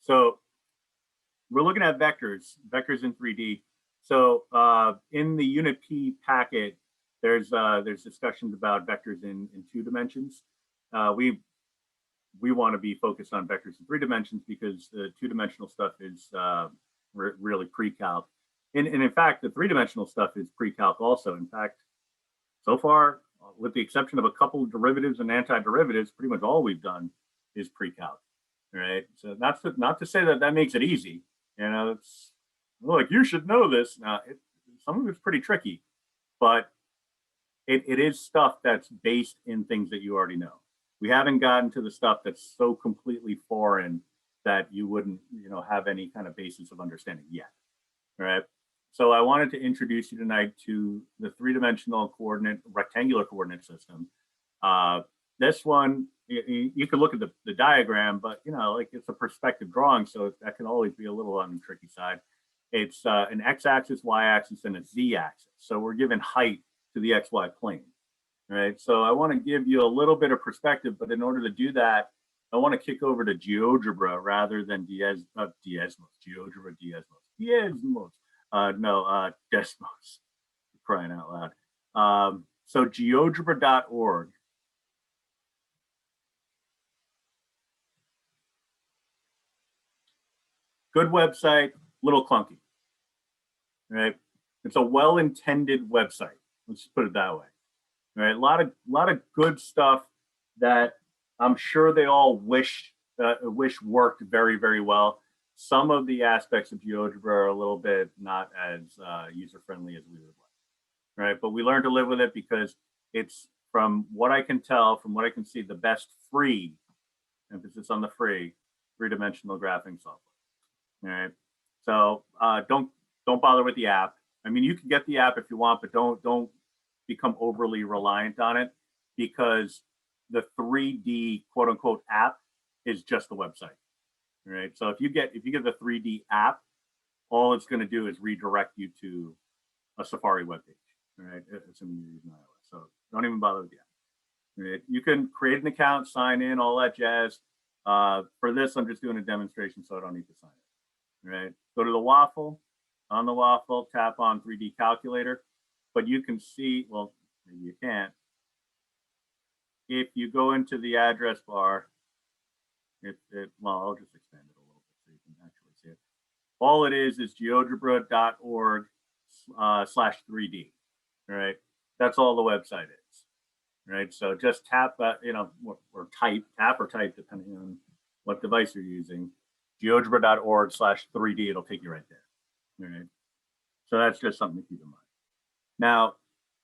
So we're looking at vectors in 3D. So in the Unit P packet, there's discussions about vectors in 2 dimensions. We want to be focused on vectors in 3 dimensions because the 2-dimensional stuff is really pre-calc. And in fact, the 3-dimensional stuff is pre-calc also. In fact, so far, with the exception of a couple of derivatives and antiderivatives, pretty much all we've done is pre-calc, right? So not to say that that makes it easy. You know, it's like you should know this. Now, some of it's pretty tricky, but it is stuff that's based in things that you already know. We haven't gotten to the stuff that's so completely foreign that you wouldn't, have any kind of basis of understanding yet, right? So I wanted to introduce you tonight to the 3-dimensional rectangular coordinate system. This one, you could look at the diagram, but like it's a perspective drawing, so that can always be a little on the tricky side. It's an x-axis, y-axis, and a z-axis. So we're given height to the xy plane, right? So I want to give you a little bit of perspective, but in order to do that, I want to kick over to Geogebra rather than Desmos. Desmos, crying out loud. So Geogebra.org. Good website, little clunky, right? It's a well-intended website. Let's just put it that way, right? A lot of good stuff that I'm sure they all wish worked very, very well. Some of the aspects of Geogebra are a little bit not as user-friendly as we would like, right? But we learn to live with it because it's, from what I can tell, from what I can see, the best free, emphasis on the free, 3-dimensional graphing software. All right. So don't bother with the app. I mean, you can get the app if you want, but don't become overly reliant on it, because the 3D quote unquote app is just the website. All right. So if you get the 3D app, all it's going to do is redirect you to a Safari webpage. All right. Assuming you're using iOS. So don't even bother with the app. All right. You can create an account, sign in, all that jazz. For this, I'm just doing a demonstration, so I don't need to sign in. Right. Go to the waffle. On the waffle, tap on 3D calculator. But you can see, well, maybe you can't. If you go into the address bar, well, I'll just expand it a little bit so you can actually see it. All it is geogebra.org /3D. Right. That's all the website is. Right. So just tap, or type, depending on what device you're using. Geogebra.org /3D, it'll take you right there. All right. So that's just something to keep in mind. Now,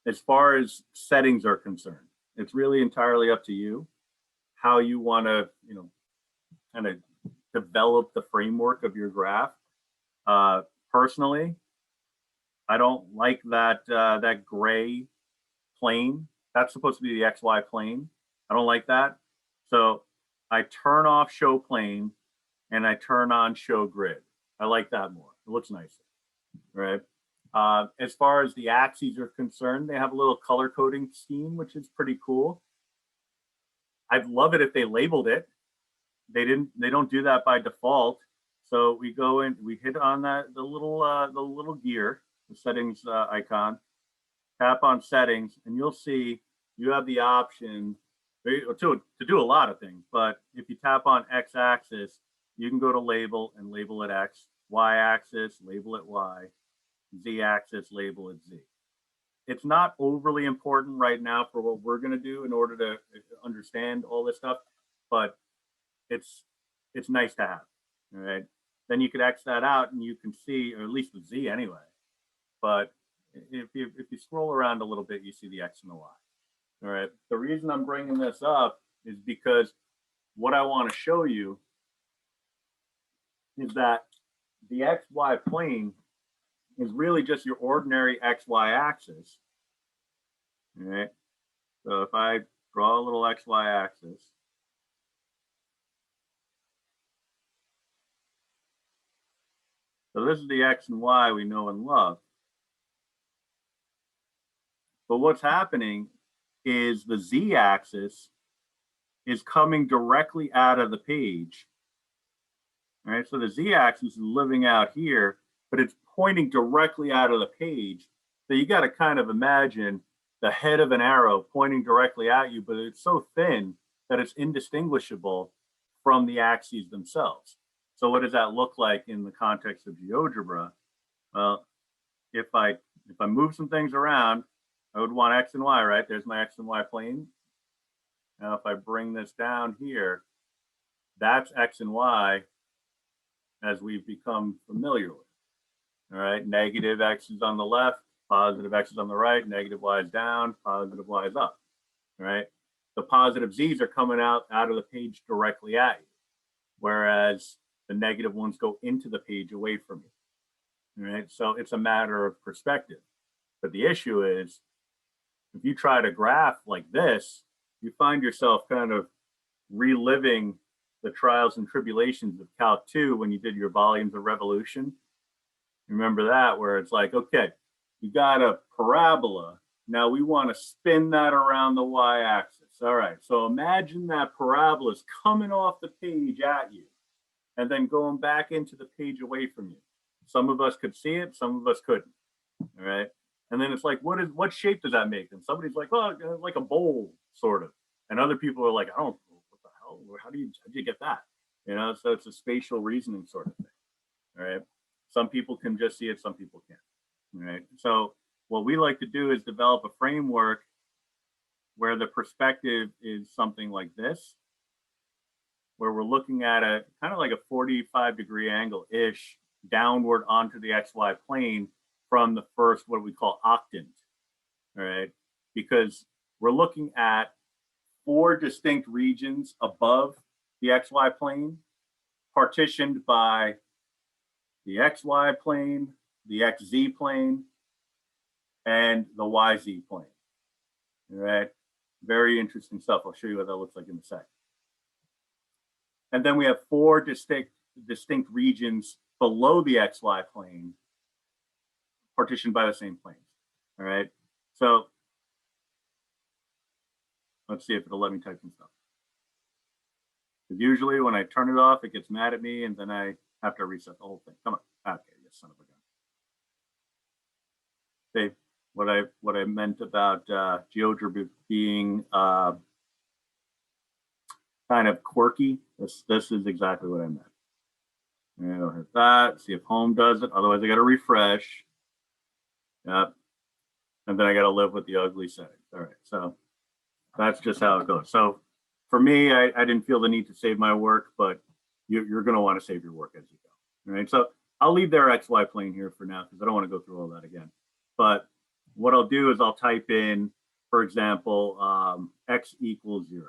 as far as settings are concerned, it's really entirely up to you how you want to, kind of develop the framework of your graph. Personally, I don't like that gray plane. That's supposed to be the XY plane. I don't like that. So I turn off show plane and I turn on show grid. I like that more. It looks nicer, right? As far as the axes are concerned, they have a little color coding scheme, which is pretty cool. I'd love it if they labeled it. They don't do that by default. So we go in, we hit on the little gear, the settings icon, tap on settings, and you'll see you have the option to do a lot of things. But if you tap on x-axis, you can go to label and label it X, y-axis, label it Y, z-axis, label it Z. It's not overly important right now for what we're going to do in order to understand all this stuff, but it's nice to have. All right. Then you could X that out and you can see, or at least the Z anyway. But if you scroll around a little bit, you see the X and the Y. All right. The reason I'm bringing this up is because what I want to show you is that the XY plane is really just your ordinary XY axis. All right. So if I draw a little XY axis, so this is the X and Y we know and love. But what's happening is the Z axis is coming directly out of the page. All right, so the z-axis is living out here, but it's pointing directly out of the page. So you got to kind of imagine the head of an arrow pointing directly at you, but it's so thin that it's indistinguishable from the axes themselves. So what does that look like in the context of GeoGebra? Well, if I move some things around, I would want X and Y, right? There's my X and Y plane. Now, if I bring this down here, that's X and Y as we've become familiar with. All right, negative X is on the left, positive X is on the right, negative Y is down, positive Y is up. All right, the positive Z's are coming out of the page directly at you, whereas the negative ones go into the page away from you. All right, so it's a matter of perspective. But the issue is, if you try to graph like this, you find yourself kind of reliving the trials and tribulations of Calc 2 when you did your volumes of revolution. Remember that, where it's like, okay, you got a parabola. Now we want to spin that around the y-axis. All right, so imagine that parabola is coming off the page at you and then going back into the page away from you. Some of us could see it, some of us couldn't. All right, and then it's like, what shape does that make? And somebody's like, oh, like a bowl, sort of. And other people are like, I don't know, what the hell? How do you get that? You know, so it's a spatial reasoning sort of thing. All right. Some people can just see it, some people can't. All right. So what we like to do is develop a framework where the perspective is something like this, where we're looking at a kind of like a 45-degree angle-ish downward onto the XY plane from the first, what we call octant. All right. Because we're looking at 4 distinct regions above the XY plane, partitioned by the XY plane, the XZ plane, and the YZ plane. All right, very interesting stuff. I'll show you what that looks like in a sec. And then we have 4 distinct regions below the XY plane, partitioned by the same planes. All right, so let's see if it'll let me type some stuff. Because usually when I turn it off, it gets mad at me, and then I have to reset the whole thing. Come on. Okay, you son of a gun. Okay, what I meant about GeoGebra being kind of quirky, this is exactly what I meant. And I'll hit that, see if home does it. Otherwise, I got to refresh. Yep. And then I got to live with the ugly settings. All right, so that's just how it goes. So for me, I didn't feel the need to save my work, but you're going to want to save your work as you go. All right, so I'll leave their XY plane here for now because I don't want to go through all that again. But what I'll do is I'll type in, for example, x equals 0.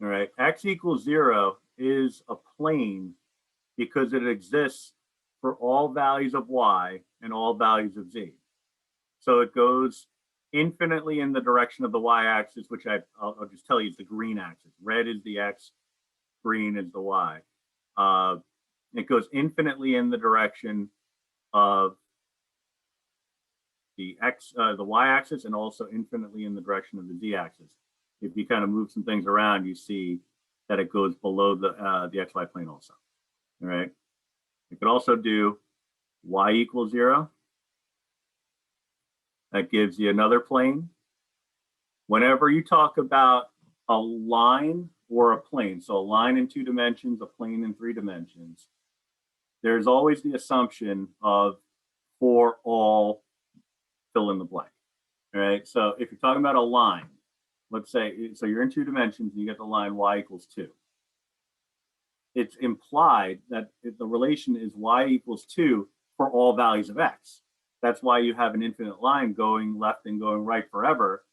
All right, x equals 0 is a plane because it exists for all values of y and all values of z. So it goes infinitely in the direction of the y-axis, which I'll just tell you is the green axis. Red is the x, green is the y. It goes infinitely in the direction of the y-axis, and also infinitely in the direction of the z-axis. If you kind of move some things around, you see that it goes below the xy plane also. All right. You could also do y equals 0. That gives you another plane. Whenever you talk about a line or a plane, so a line in 2 dimensions, a plane in 3 dimensions, there's always the assumption of for all fill in the blank. All right. So if you're talking about a line, let's say, so you're in 2 dimensions and you get the line y equals 2. It's implied that the relation is y equals 2 for all values of x. That's why you have an infinite line going left and going right forever.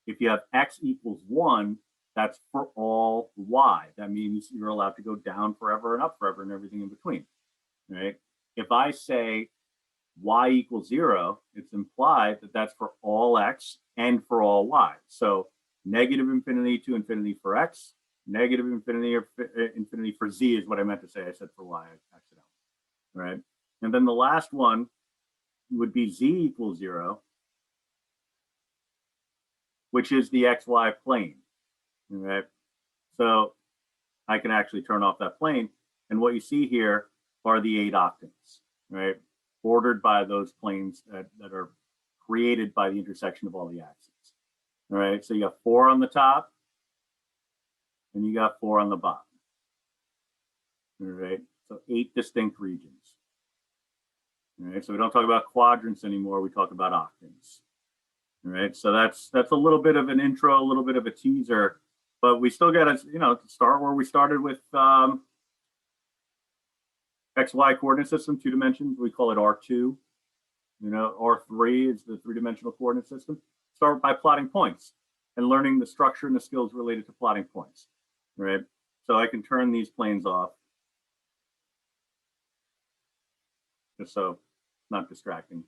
If you have x equals 1, that's for all y. That means you're allowed to go down forever and up forever and everything in between, right? If I say y equals 0, it's implied that that's for all x and for all y. So negative infinity to infinity for x, negative infinity or infinity for z is what I meant to say. I said for y accidentally, right? And then the last one would be z equals 0, which is the xy plane, right? So I can actually turn off that plane. And what you see here are the 8 octants, right? Bordered by those planes that are created by the intersection of all the axes. All right, so you got 4 on the top and you got 4 on the bottom. All right, so 8 distinct regions. All right, so we don't talk about quadrants anymore, we talk about octants. All right, so that's a little bit of an intro, a little bit of a teaser, but we still got to, start where we started with XY coordinate system, 2 dimensions. We call it R2. R3 is the 3-dimensional coordinate system. Start by plotting points and learning the structure and the skills related to plotting points, right? So I can turn these planes off, just so it's not distracting.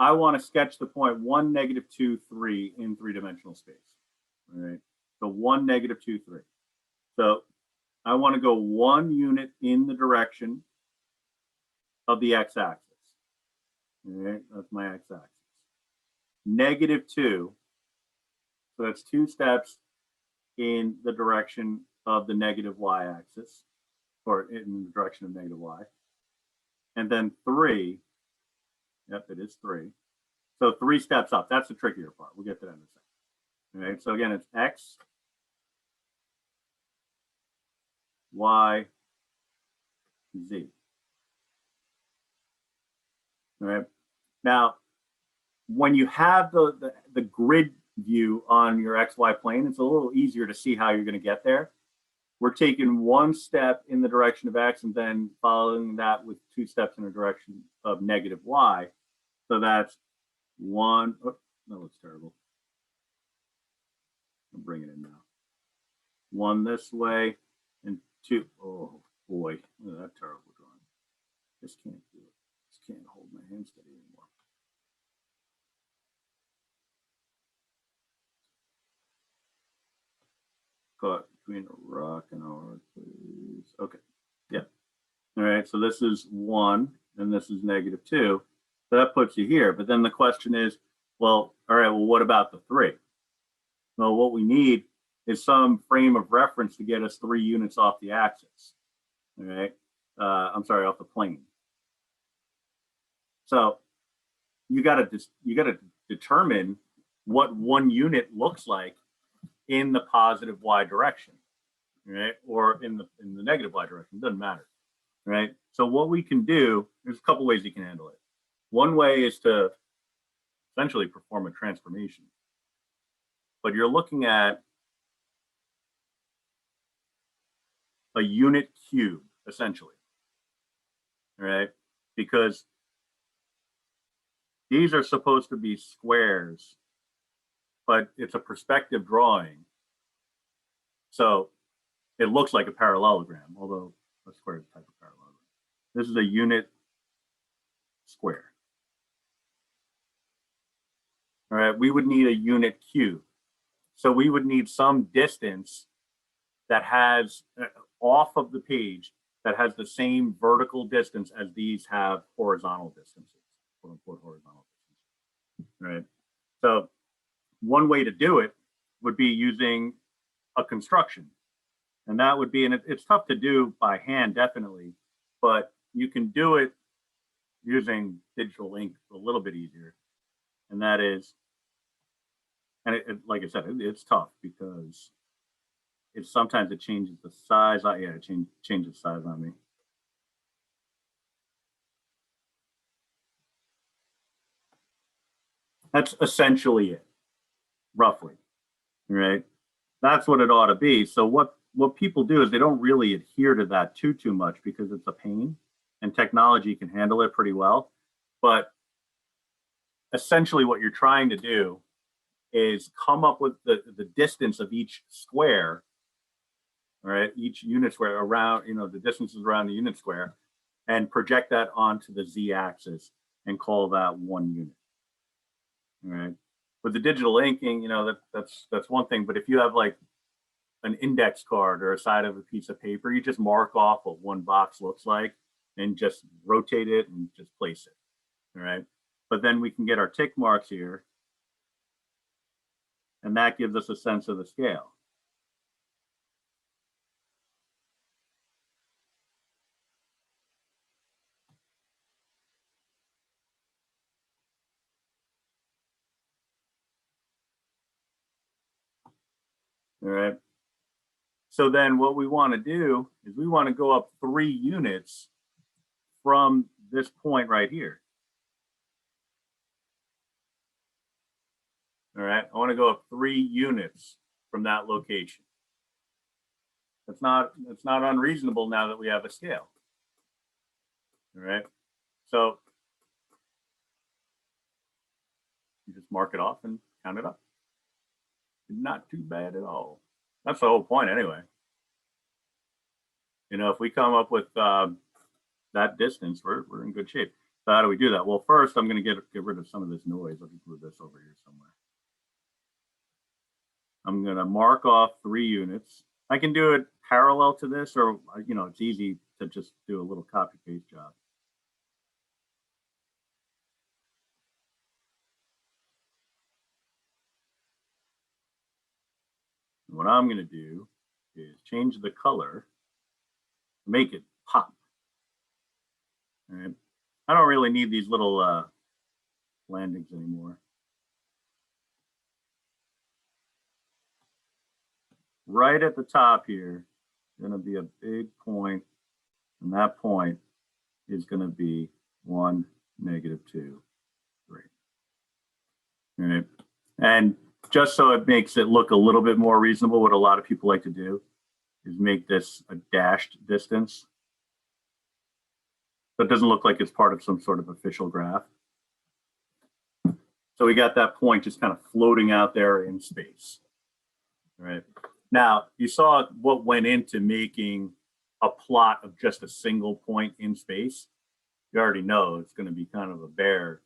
I want to sketch the point 1, -2, 3 in 3-dimensional space, all right? So 1, -2, 3. So I want to go 1 unit in the direction of the x-axis. All right, that's my x-axis. -2, so that's 2 steps in the direction of the negative y-axis, or in the direction of negative y. And then 3, yep, it is 3. So 3 steps up. That's the trickier part. We'll get to that in a second. All right, so again, it's x, y, z. All right. Now, when you have the grid view on your XY plane, it's a little easier to see how you're going to get there. We're taking 1 step in the direction of x and then following that with 2 steps in the direction of negative y. So that's 1. Oh, that looks terrible. I'll bring it in now. 1 this way and 2. Oh boy, look at that terrible drawing. Just can't do it. Just can't hold my hand steady anymore. Caught between a rock and a hard place. Okay, yeah. All right, so this is 1 and this is -2. So that puts you here. But then the question is, well, all right, well, what about the 3? Well, what we need is some frame of reference to get us 3 units off the axis. All right, I'm sorry, off the plane. So you got to determine what 1 unit looks like in the positive y direction, right? Or in the negative y direction, it doesn't matter, right? So what we can do, there's a couple ways you can handle it. One way is to essentially perform a transformation, but you're looking at a unit cube, essentially, right? Because these are supposed to be squares, but it's a perspective drawing. So it looks like a parallelogram, although a square is a type of parallelogram. This is a unit square. All right, we would need a unit cube. So we would need some distance that has, off of the page, that has the same vertical distance as these have horizontal distances, quote unquote horizontal distance, right? So one way to do it would be using a construction. And that would be, and it's tough to do by hand, definitely, but you can do it using digital ink a little bit easier. And that is, and like I said, it's tough because sometimes it changes the size. Yeah, it changes size on me. That's essentially it, roughly, right? That's what it ought to be. So what people do is they don't really adhere to that too much because it's a pain, and technology can handle it pretty well. But essentially what you're trying to do is come up with the distance of each square, all right, each unit square around, the distances around the unit square, and project that onto the z-axis and call that 1 unit. All right. With the digital inking, that's one thing. But if you have like an index card or a side of a piece of paper, you just mark off what 1 box looks like and just rotate it and just place it. All right. But then we can get our tick marks here, and that gives us a sense of the scale. All right. So then what we want to do is we want to go up 3 units from this point right here. All right. I want to go up 3 units from that location. It's not unreasonable now that we have a scale. All right. So you just mark it off and count it up. Not too bad at all. That's the whole point anyway. You know, if we come up with that distance, we're in good shape. So how do we do that? Well, first I'm going to get rid of some of this noise. Let me move this over here somewhere. I'm going to mark off 3 units. I can do it parallel to this, or, you know, it's easy to just do a little copy paste job. And what I'm going to do is change the color, make it pop. All right. I don't really need these little landings anymore. Right at the top here, going to be a big point, and that point is going to be 1, -2, 3. All right. And just so it makes it look a little bit more reasonable, what a lot of people like to do is make this a dashed distance. So it doesn't look like it's part of some sort of official graph. So we got that point just kind of floating out there in space. All right. Now, you saw what went into making a plot of just a single point in space. You already know it's going to be kind of a bear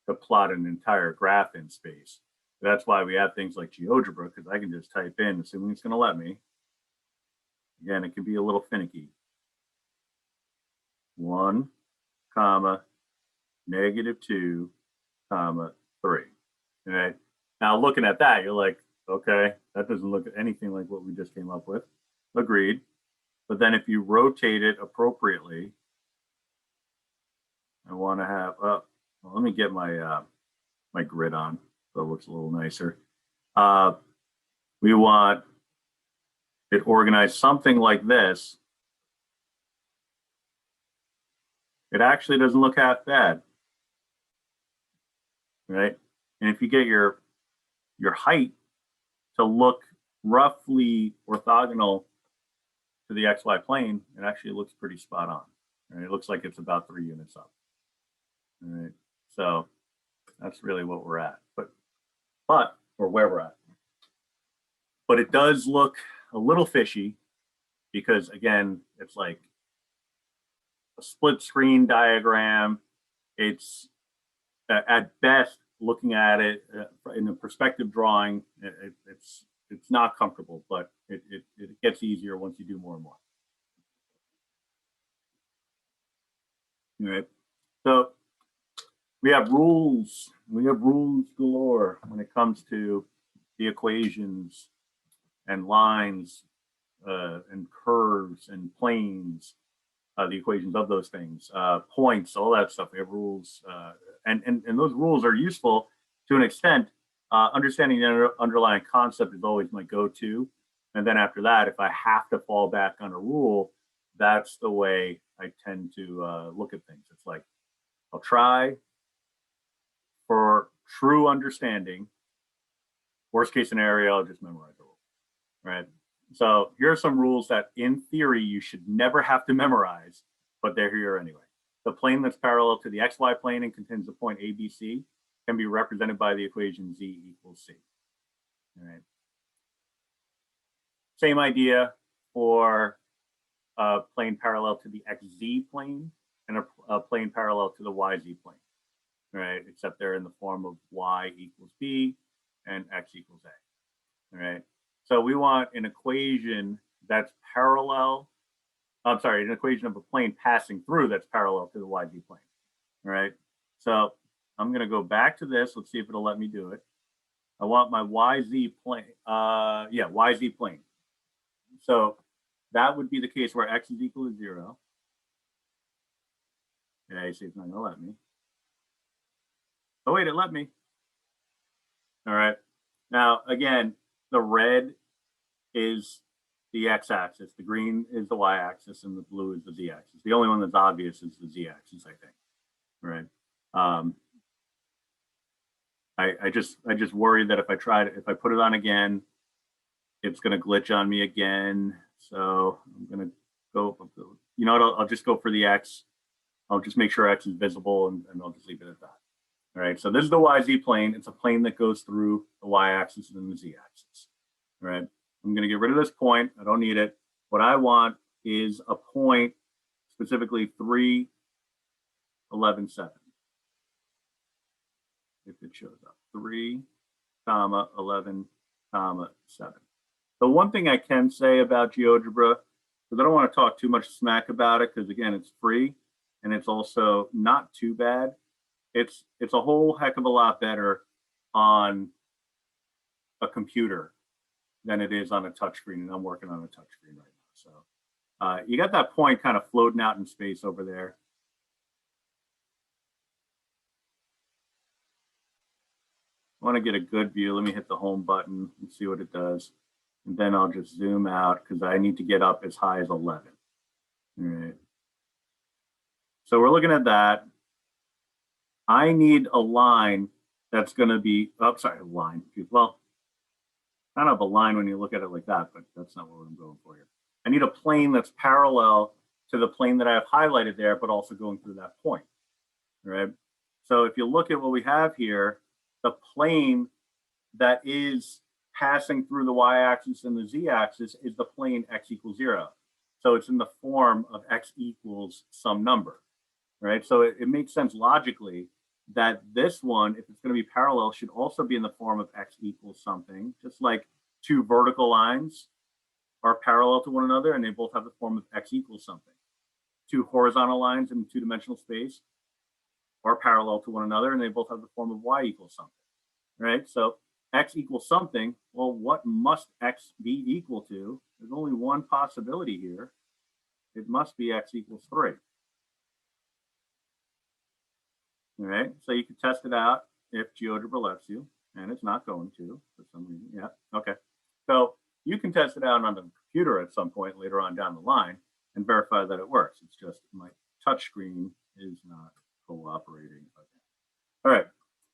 to plot an entire graph in space. That's why we have things like Geogebra, because I can just type in, assuming it's going to let me. Again, it can be a little finicky. 1, -2, 3. All right. Now, looking at that, you're like, okay, that doesn't look anything like what we just came up with. Agreed. But then if you rotate it appropriately, I want to have, well, let me get my my grid on so it looks a little nicer. We want it organized something like this. It actually doesn't look half bad, right? And if you get your height to look roughly orthogonal to the XY plane, it actually looks pretty spot on. Right? It looks like it's about 3 units up. All right. So that's really what we're at, or where we're at. But it does look a little fishy because, again, it's like a split screen diagram. It's at best, looking at it in a perspective drawing, it's not comfortable, but it gets easier once you do more and more. All right. So we have rules. We have rules galore when it comes to the equations and lines and curves and planes, the equations of those things, points, all that stuff. We have rules, and those rules are useful to an extent. Understanding the underlying concept is always my go-to. And then after that, if I have to fall back on a rule, that's the way I tend to look at things. It's like, I'll try for true understanding. Worst case scenario, I'll just memorize the rule, right? So here are some rules that in theory you should never have to memorize, but they're here anyway. The plane that's parallel to the XY plane and contains the point ABC can be represented by the equation Z equals C. All right. Same idea for a plane parallel to the XZ plane and a plane parallel to the YZ plane, right? Except they're in the form of Y equals B and X equals A, all right? So we want an equation that's parallel, I'm sorry, an equation of a plane passing through that's parallel to the YZ plane, all right? So I'm gonna go back to this. Let's see if it'll let me do it. I want my YZ plane, YZ plane. So that would be the case where X is equal to 0. Okay, see, it's not gonna let me. Oh wait, it let me. All right. Now, again, the red is the x-axis, the green is the y-axis, and the blue is the z-axis. The only one that's obvious is the z-axis, I think, right? I just worry that if I put it on again, it's going to glitch on me again. So I'm going to go, you know what, I'll just go for the x. I'll just make sure x is visible, and I'll just leave it at that. All right, so this is the YZ plane. It's a plane that goes through the y-axis and the z-axis. All right, I'm going to get rid of this point. I don't need it. What I want is a point, specifically 3, 11, 7. If it shows up, 3, 11, 7. The one thing I can say about GeoGebra, because I don't want to talk too much smack about it, because again, it's free and it's also not too bad. It's a whole heck of a lot better on a computer than it is on a touchscreen, and I'm working on a touchscreen right now. So you got that point kind of floating out in space over there. I want to get a good view. Let me hit the home button and see what it does. And then I'll just zoom out because I need to get up as high as 11. All right. So we're looking at that. I need a line that's going to be, oh, sorry, a line. Well, kind of a line when you look at it like that, but that's not what I'm going for here. I need a plane that's parallel to the plane that I have highlighted there, but also going through that point. All right. So if you look at what we have here, the plane that is passing through the y-axis and the z-axis is the plane x equals 0. So it's in the form of x equals some number, right? So it makes sense logically that this one, if it's going to be parallel, should also be in the form of x equals something, just like two vertical lines are parallel to one another and they both have the form of x equals something. Two horizontal lines in two-dimensional space are parallel to one another and they both have the form of y equals something, right? So x equals something, well, what must x be equal to? There's only one possibility here. It must be x equals 3. All right, so you can test it out if GeoGebra lets you, and it's not going to for some reason. Yeah, okay. So you can test it out on the computer at some point later on down the line and verify that it works. It's just my touch screen is not cooperating. All right,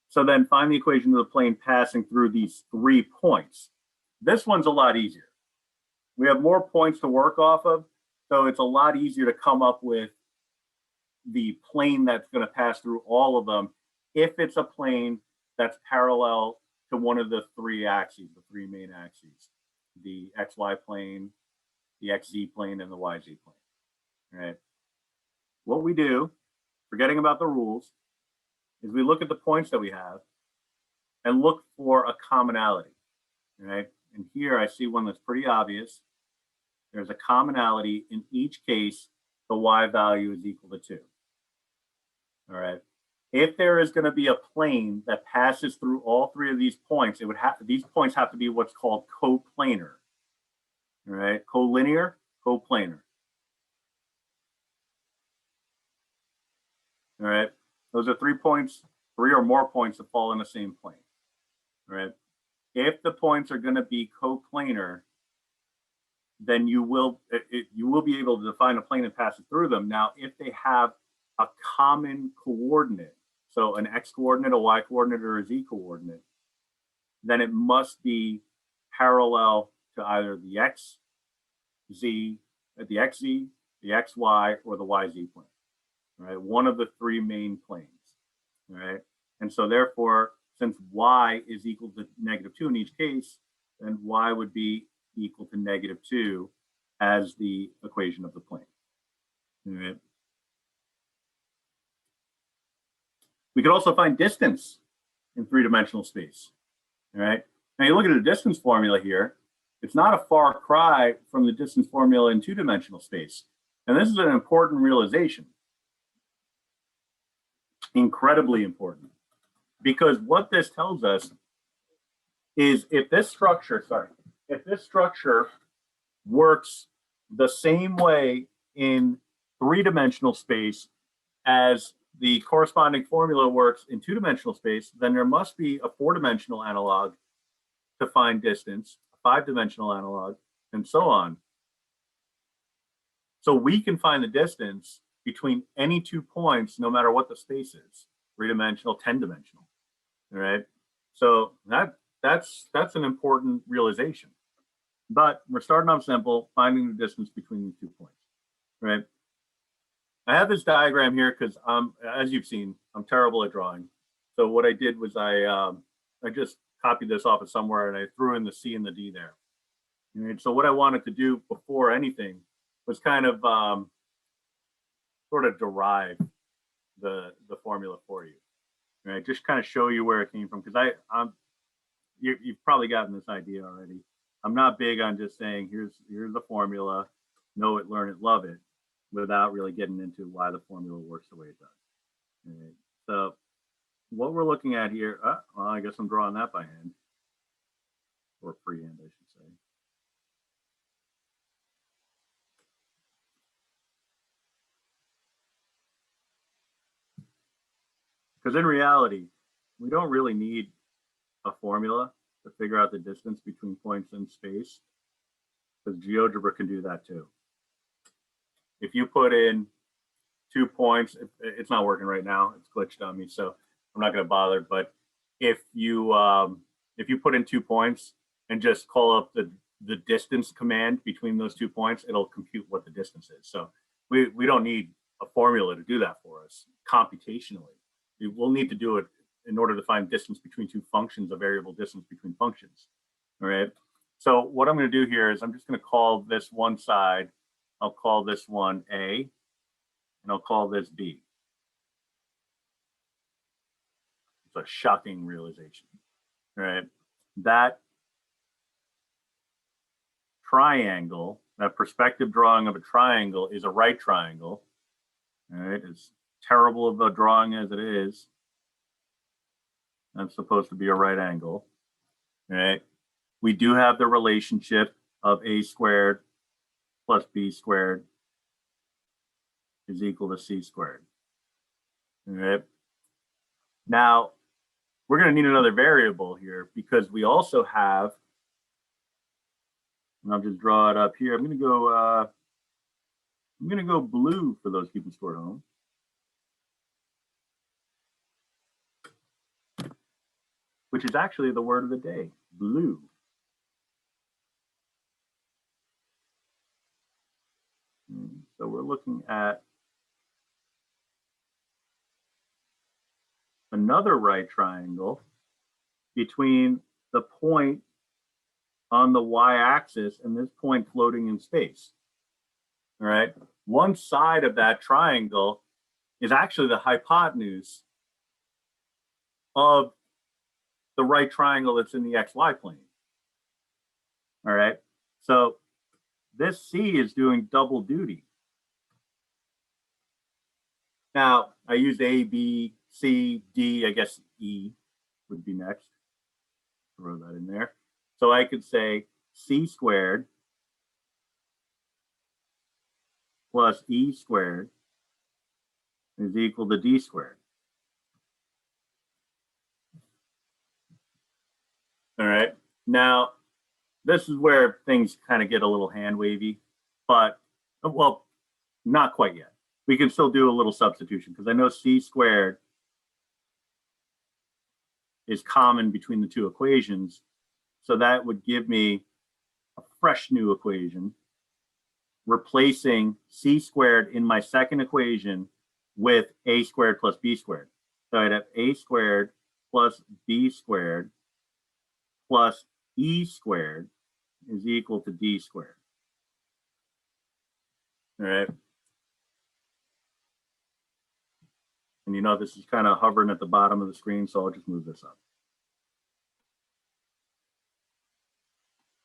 so then find the equation of the plane passing through these 3 points. This one's a lot easier. We have more points to work off of, so it's a lot easier to come up with the plane that's going to pass through all of them if it's a plane that's parallel to one of the 3 axes, the 3 main axes, the XY plane, the XZ plane, and the YZ plane. All right. What we do, forgetting about the rules, is we look at the points that we have and look for a commonality. All right. And here I see one that's pretty obvious. There's a commonality in each case. The y value is equal to 2. All right. If there is going to be a plane that passes through all 3 of these points, these points have to be what's called coplanar. All right, collinear, coplanar. All right, those are 3 points, 3 or more points that fall in the same plane. All right. If the points are going to be coplanar, then you will be able to define a plane that passes through them. Now, if they have a common coordinate, so an x coordinate, a y coordinate, or a z coordinate, then it must be parallel to either the xz, the xz, the xy, or the yz plane. All right, one of the 3 main planes. All right, and so therefore, since y is equal to -2 in each case, then y would be equal to -2 as the equation of the plane. All right. We could also find distance in 3-dimensional space. All right. Now you look at the distance formula here. It's not a far cry from the distance formula in 2-dimensional space. And this is an important realization. Incredibly important. Because what this tells us is if this structure works the same way in 3-dimensional space as the corresponding formula works in 2-dimensional space, then there must be a 4-dimensional analog to find distance, a 5-dimensional analog, and so on. So we can find the distance between any 2 points, no matter what the space is, 3-dimensional, 10-dimensional. All right. So that's an important realization. But we're starting off simple, finding the distance between these 2 points. Right. I have this diagram here because as you've seen, I'm terrible at drawing. So what I did was I just copied this off of somewhere and I threw in the C and the D there. And so what I wanted to do before anything was kind of sort of derive the formula for you, right? Just kind of show you where it came from, because you've probably gotten this idea already. I'm not big on just saying here's the formula, know it, learn it, love it, without really getting into why the formula works the way it does. Right? So what we're looking at here, well, I guess I'm drawing that by hand, or freehand, I should say. Because in reality, we don't really need a formula to figure out the distance between points in space, because Geogebra can do that too. If you put in 2 points, it's not working right now, it's glitched on me, so I'm not going to bother. But if you put in 2 points and just call up the distance command between those 2 points, it'll compute what the distance is. So we don't need a formula to do that for us computationally. We'll need to do it in order to find distance between 2 functions, a variable distance between functions. All right. So what I'm going to do here is I'm just going to call this one side, I'll call this one A, and I'll call this B. It's a shocking realization. All right. That triangle, that perspective drawing of a triangle, is a right triangle. All right. As terrible of a drawing as it is, that's supposed to be a right angle. All right. We do have the relationship of a squared plus b squared is equal to c squared. All right. Now, we're going to need another variable here, because we also have, and I'll just draw it up here. I'm going to go blue for those keeping score at home. Which is actually the word of the day, blue. So we're looking at another right triangle between the point on the y-axis and this point floating in space. All right. One side of that triangle is actually the hypotenuse of the right triangle that's in the xy plane. All right. So this C is doing double duty. Now, I used A, B, C, D, I guess E would be next. Throw that in there. So I could say C squared plus E squared is equal to D squared. All right. Now, this is where things kind of get a little hand wavy, but, well, not quite yet. We can still do a little substitution, because I know C squared is common between the two equations. So that would give me a fresh new equation, replacing C squared in my second equation with A squared plus B squared. So I'd have A squared plus B squared plus E squared is equal to D squared. All right. And you know, this is kind of hovering at the bottom of the screen, so I'll just move this up.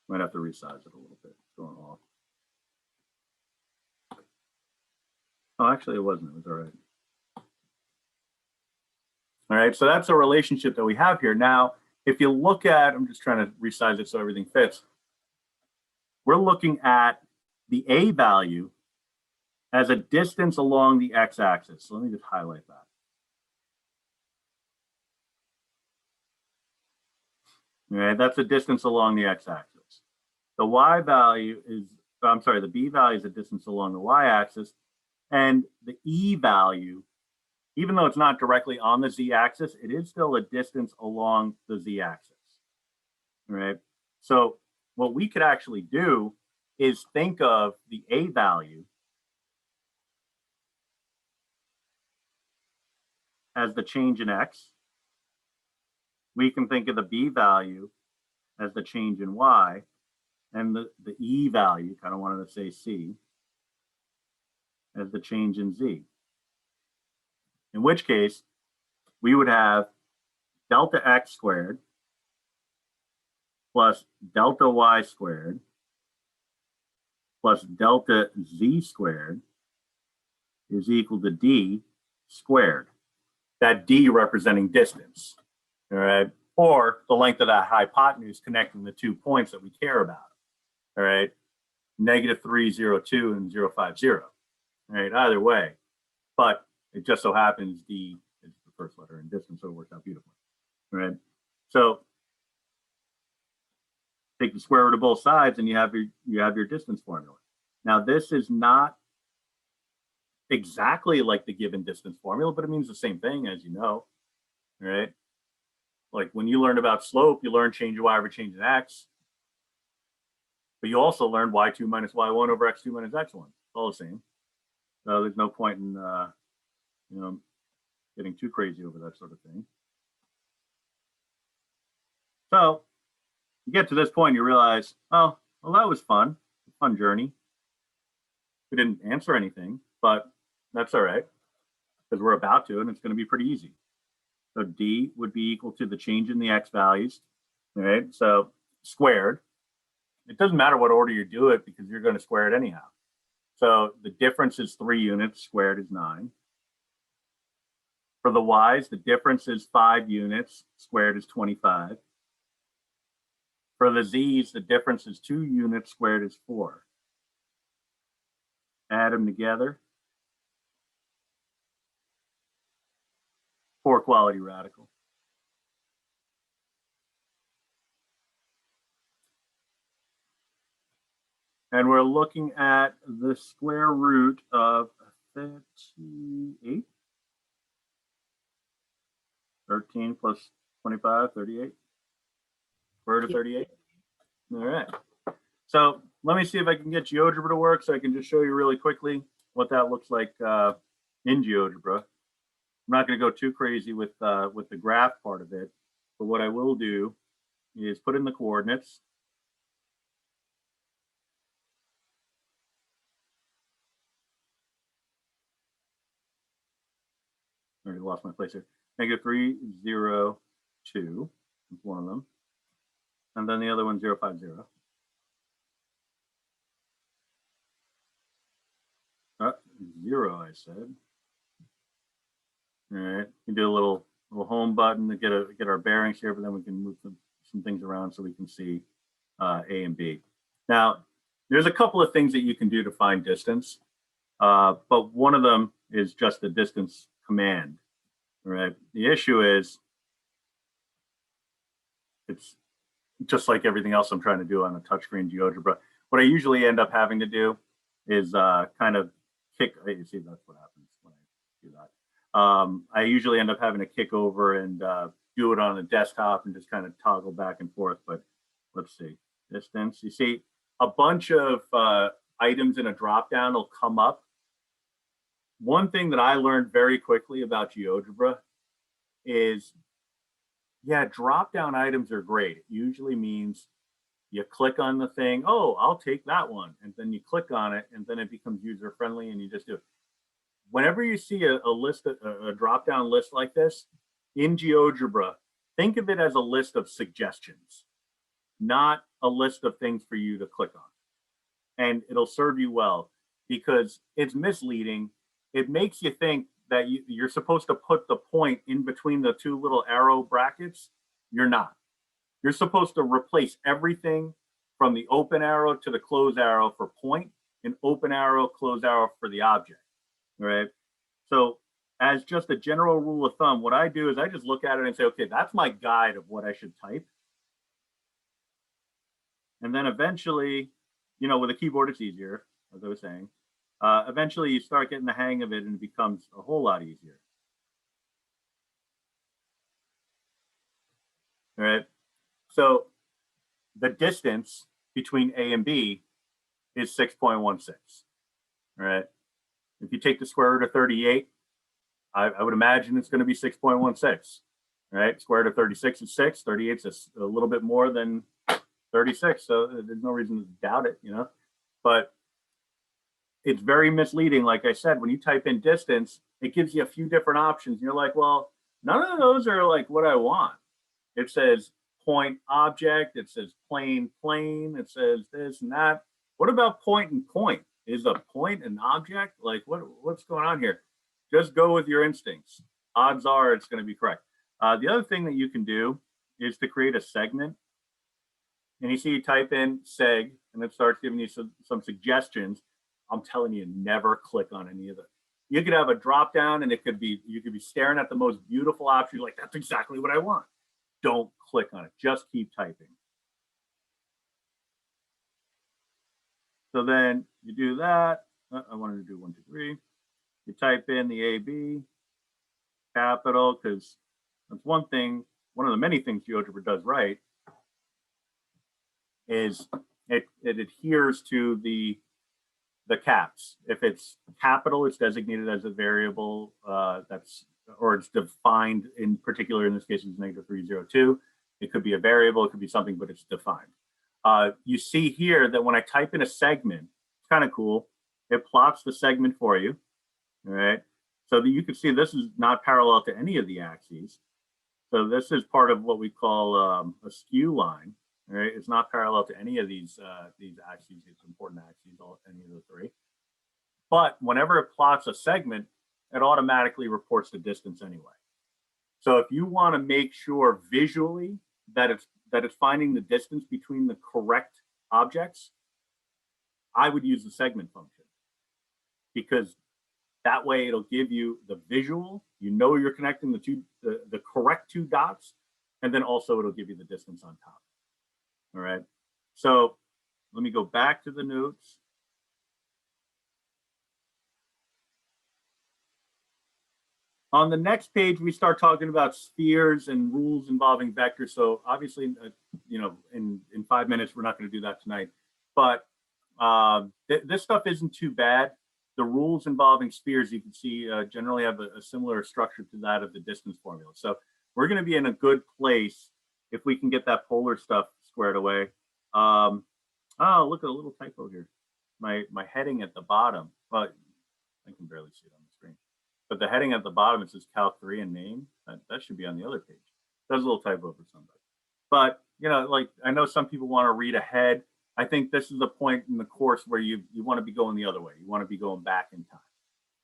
Might have to resize it a little bit. It's going off. Oh, actually, it wasn't. It was all right. All right, so that's a relationship that we have here. Now, if you look at, I'm just trying to resize it so everything fits. We're looking at the A value as a distance along the x-axis. So let me just highlight that. All right, that's a distance along the x-axis. The y value is, I'm sorry, the b value is the distance along the y-axis, and the e value, even though it's not directly on the z-axis, it is still a distance along the z-axis, right? So what we could actually do is think of the a value as the change in x. We can think of the b value as the change in y, and the e value, kind of wanted to say c, as the change in z. In which case, we would have delta x squared plus delta y squared plus delta z squared is equal to d squared. That d representing distance, all right? Or the length of that hypotenuse connecting the 2 points that we care about, all right? -302 and 050, all right? Either way, but it just so happens d is the first letter in distance, so it works out beautifully, all right? So take the square root of both sides and you have your distance formula. Now this is not exactly like the given distance formula, but it means the same thing, as you know, right? Like when you learn about slope, you learn change of y over change in x, but you also learn y2 minus y1 over x2 minus x1. It's all the same. So there's no point in getting too crazy over that sort of thing. So you get to this point, you realize, oh, well, that was fun, fun journey. We didn't answer anything, but that's all right, because we're about to, and it's going to be pretty easy. So d would be equal to the change in the x values, right? So squared. It doesn't matter what order you do it because you're going to square it anyhow. So the difference is 3 units, squared is 9. For the y's, the difference is 5 units, squared is 25. For the z's, the difference is 2 units, squared is 4. Add them together. 4 quality radical. And we're looking at the square root of 38. 13 plus 25, 38. Square root of 38. All right. So let me see if I can get Geogebra to work so I can just show you really quickly what that looks like in Geogebra. I'm not going to go too crazy with the graph part of it, but what I will do is put in the coordinates. I already lost my place here. -3, 0, 2 is one of them. And then the other one, 0, 5, 0. 0, I said. All right, we can do a little home button to get our bearings here, but then we can move some things around so we can see A and B. Now, there's a couple of things that you can do to find distance, but one of them is just the distance command. Right. The issue is it's just like everything else I'm trying to do on a touchscreen Geogebra. What I usually end up having to do is kind of kick. You see, that's what happens when I do that. I usually end up having to kick over and do it on the desktop and just kind of toggle back and forth. But let's see, distance. You see, a bunch of items in a dropdown will come up. One thing that I learned very quickly about Geogebra is, yeah, drop-down items are great. It usually means you click on the thing, oh, I'll take that one. And then you click on it, and then it becomes user-friendly, and you just do it. Whenever you see a list, a drop-down list like this in Geogebra, think of it as a list of suggestions, not a list of things for you to click on. And it'll serve you well because it's misleading. It makes you think that you're supposed to put the point in between the 2 little arrow brackets. You're not. You're supposed to replace everything from the open arrow to the close arrow for point, and open arrow, close arrow for the object, right? So as just a general rule of thumb, what I do is I just look at it and say, okay, that's my guide of what I should type. And then eventually, you know, with a keyboard, it's easier, as I was saying. Eventually, you start getting the hang of it and it becomes a whole lot easier. All right. So the distance between A and B is 6.16. All right. If you take the square root of 38, I would imagine it's going to be 6.16. Right? Square root of 36 is 6. 38 is a little bit more than 36. So there's no reason to doubt it, you know. But it's very misleading. Like I said, when you type in distance, it gives you a few different options. You're like, well, none of those are like what I want. It says point object. It says plane plane. It says this and that. What about point and point? Is a point an object? Like what's going on here? Just go with your instincts. Odds are it's going to be correct. The other thing that you can do is to create a segment. And you see you type in seg and it starts giving you some suggestions. I'm telling you, never click on any of them. You could have a drop down and you could be staring at the most beautiful option. You're like, that's exactly what I want. Don't click on it. Just keep typing. So then you do that. I wanted to do 1, 2, 3. You type in the AB capital because that's one thing. One of the many things Geogebra does right is it adheres to the caps. If it's capital, it's designated as a variable or it's defined in particular. In this case, it's -302. It could be a variable, it could be something, but it's defined. You see here that when I type in a segment, it's kind of cool. It plots the segment for you. All right. So that you can see this is not parallel to any of the axes. So this is part of what we call a skew line. Right? It's not parallel to any of these axes. It's important axes, any of the three. But whenever it plots a segment, it automatically reports the distance anyway. So if you want to make sure visually that it's finding the distance between the correct objects, I would use the segment function because that way it'll give you the visual. You know you're connecting the correct two dots, and then also it'll give you the distance on top. All right. So let me go back to the notes. On the next page, we start talking about spheres and rules involving vectors. So obviously, you know, in 5 minutes, we're not going to do that tonight. But this stuff isn't too bad. The rules involving spheres, you can see, generally have a similar structure to that of the distance formula. So we're going to be in a good place if we can get that polar stuff squared away. Oh, look at a little typo here. My heading at the bottom, but I can barely see it on the screen. But the heading at the bottom, it says Calc 3 and name. That should be on the other page. That's a little typo for somebody. But, you know, like I know some people want to read ahead. I think this is the point in the course where you want to be going the other way. You want to be going back in time.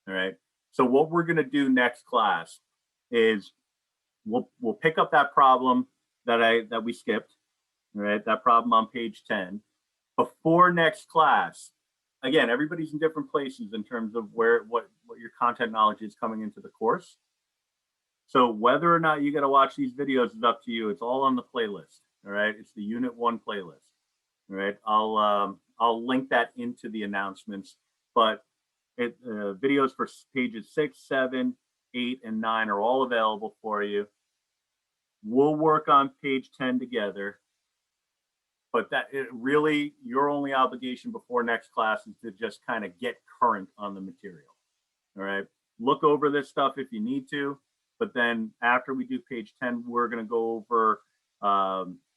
All right. So what we're going to do next class is we'll pick up that problem that we skipped. All right. That problem on page 10. Before next class, again, everybody's in different places in terms of what your content knowledge is coming into the course. So whether or not you got to watch these videos is up to you. It's all on the playlist. All right. It's the Unit 1 playlist. All right. I'll link that into the announcements, but videos for pages 6, 7, 8, and 9 are all available for you. We'll work on page 10 together. But really, your only obligation before next class is to just kind of get current on the material. All right. Look over this stuff if you need to. But then after we do page 10, we're going to go over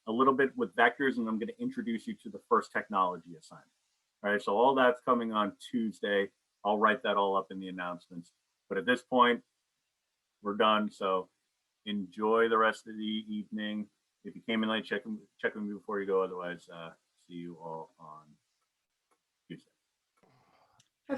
a little bit with vectors, and I'm going to introduce you to the first technology assignment. All right. So all that's coming on Tuesday. I'll write that all up in the announcements. But at this point, we're done. So enjoy the rest of the evening. If you came in late, check with me before you go. Otherwise, see you all on